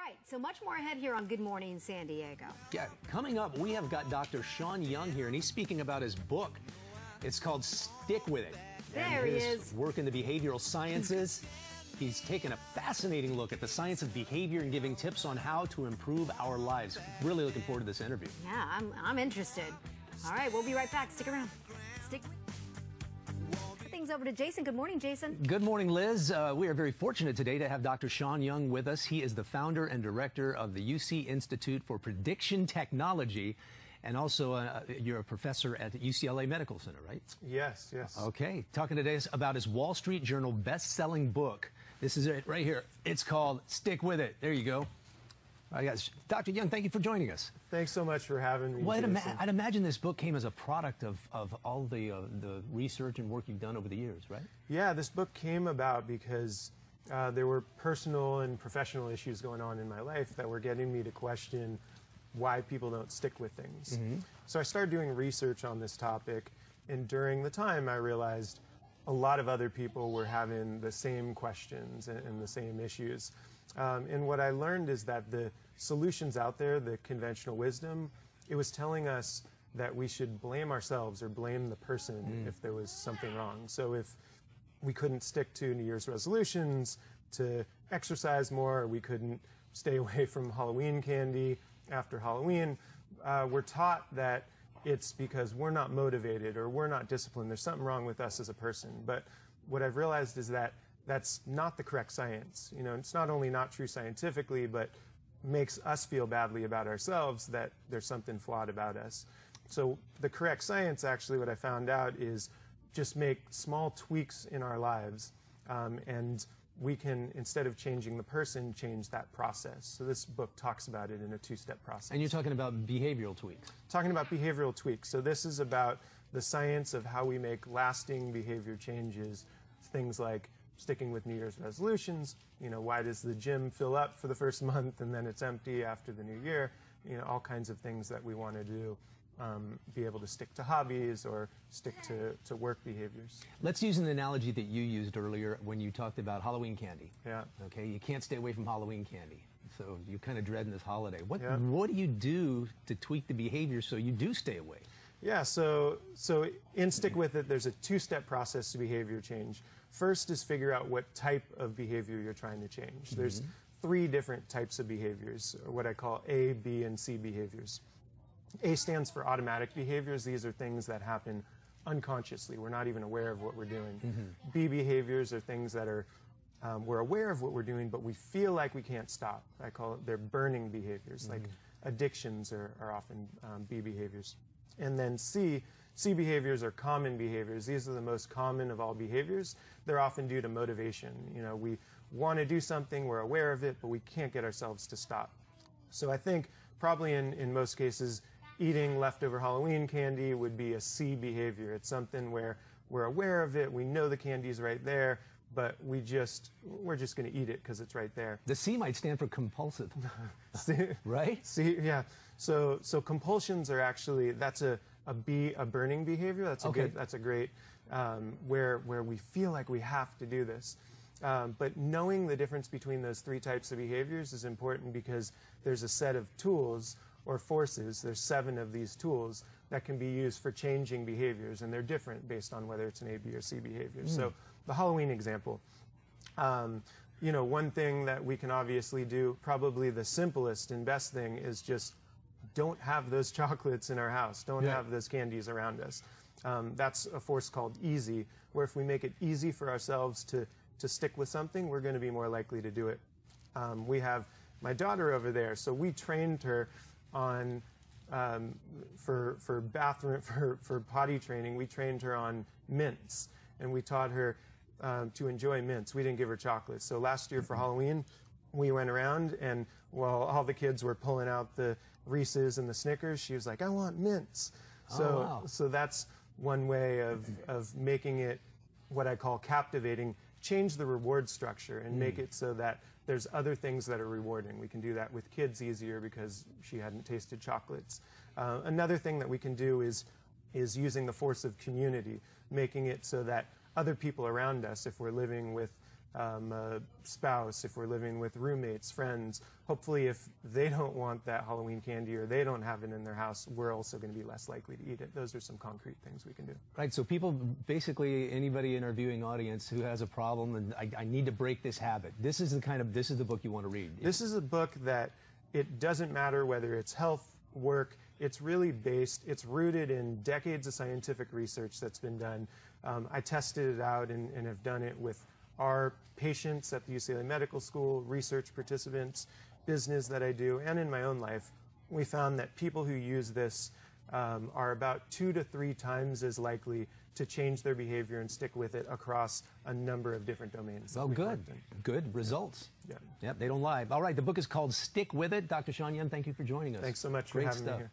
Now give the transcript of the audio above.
right, so much more ahead here on Good Morning San Diego. Yeah, coming up, we have got Dr. Sean Young here, and he's speaking about his book. It's called Stick With It. There he is. Work in the behavioral sciences. He's taken a fascinating look at the science of behavior and giving tips on how to improve our lives. Really looking forward to this interview. Yeah, I'm interested. All right, we'll be right back. Stick around. Things over to Jason. Good morning, Jason. Good morning, Liz. We are very fortunate today to have Dr. Sean Young with us. He is the founder and director of the UC Institute for Prediction Technology, and also you're a professor at the UCLA Medical Center, right? Yes, yes. Okay. Talking today about his Wall Street Journal best-selling book. This is it right here. It's called Stick With It. There you go. All right, guys. Dr. Young, thank you for joining us. Thanks so much for having me. Well, I'd imagine this book came as a product of all the research and work you've done over the years, right? Yeah, this book came about because there were personal and professional issues going on in my life that were getting me to question why people don't stick with things. Mm-hmm. So I started doing research on this topic, and during the time I realized a lot of other people were having the same questions and the same issues. And what I learned is that the solutions out there, the conventional wisdom, it was telling us that we should blame ourselves or blame the person if there was something wrong. So if we couldn't stick to New Year's resolutions to exercise more, or we couldn't stay away from Halloween candy after Halloween, we're taught that it's because we're not motivated or we're not disciplined. There's something wrong with us as a person. But what I've realized is that that's not the correct science. You know, it's not only not true scientifically, but makes us feel badly about ourselves that there's something flawed about us. So the correct science, actually, what I found out is just make small tweaks in our lives, and we can, instead of changing the person, change that process. So this book talks about it in a two-step process. And you're talking about behavioral tweaks. Talking about behavioral tweaks. So this is about the science of how we make lasting behavior changes, things like sticking with New Year's resolutions. You know, why does the gym fill up for the first month and then it's empty after the new year? You know, all kinds of things that we want to do. Be able to stick to hobbies or stick to work behaviors. Let's use an analogy that you used earlier when you talked about Halloween candy. Yeah. Okay, you can't stay away from Halloween candy. So you're kind of dreading this holiday. What do you do to tweak the behavior so you do stay away? Yeah, so in Stick With It, there's a two-step process to behavior change. First is figure out what type of behavior you're trying to change. There's three different types of behaviors, or what I call A, B, and C behaviors. A stands for automatic behaviors. These are things that happen unconsciously. We're not even aware of what we're doing. B behaviors are things that are, we're aware of what we're doing, but we feel like we can't stop. I call it, they're burning behaviors, like addictions are often B behaviors. And then C behaviors are common behaviors. These are the most common of all behaviors. They're often due to motivation. You know, we want to do something, we're aware of it, but we can't get ourselves to stop. So I think probably in most cases, eating leftover Halloween candy would be a C behavior. It's something where we're aware of it, we know the candy's right there, but we're just going to eat it because it's right there. The C might stand for compulsive, right? C, yeah. So compulsions are actually, that's a B, a burning behavior. That's a good, that's a great, where we feel like we have to do this. But knowing the difference between those three types of behaviors is important because there's a set of tools or forces, there's 7 of these tools that can be used for changing behaviors, and they're different based on whether it's an A, B, or C behavior. So the Halloween example, you know, one thing that we can obviously do, probably the simplest and best thing, is just don't have those chocolates in our house, don't have those candies around us. That's a force called easy, where if we make it easy for ourselves to stick with something, we're going to be more likely to do it. We have my daughter over there, so we trained her on for potty training. We trained her on mints, and we taught her to enjoy mints. We didn't give her chocolates. So last year for Halloween, we went around, and while all the kids were pulling out the Reese's and the Snickers, she was like, "I want mints." So that's one way of making it what I call captivating. Change the reward structure and make it so that there's other things that are rewarding. We can do that with kids easier because she hadn't tasted chocolates. Another thing that we can do is using the force of community, making it so that other people around us, if we're living with a spouse, if we're living with roommates, friends. Hopefully, if they don't want that Halloween candy or they don't have it in their house, we're also going to be less likely to eat it. Those are some concrete things we can do. Right, so people, basically anybody in our viewing audience who has a problem and I need to break this habit, this is the book you want to read. This is a book that it doesn't matter whether it's health, work, it's really it's rooted in decades of scientific research that's been done. I tested it out and have done it with our patients at the UCLA Medical School, research participants, business that I do, and in my own life. We found that people who use this are about 2 to 3 times as likely to change their behavior and stick with it across a number of different domains. Oh, good. Good results. Yeah. Yep, they don't lie. All right, the book is called Stick With It. Dr. Sean Young, thank you for joining us. Thanks so much for having me here.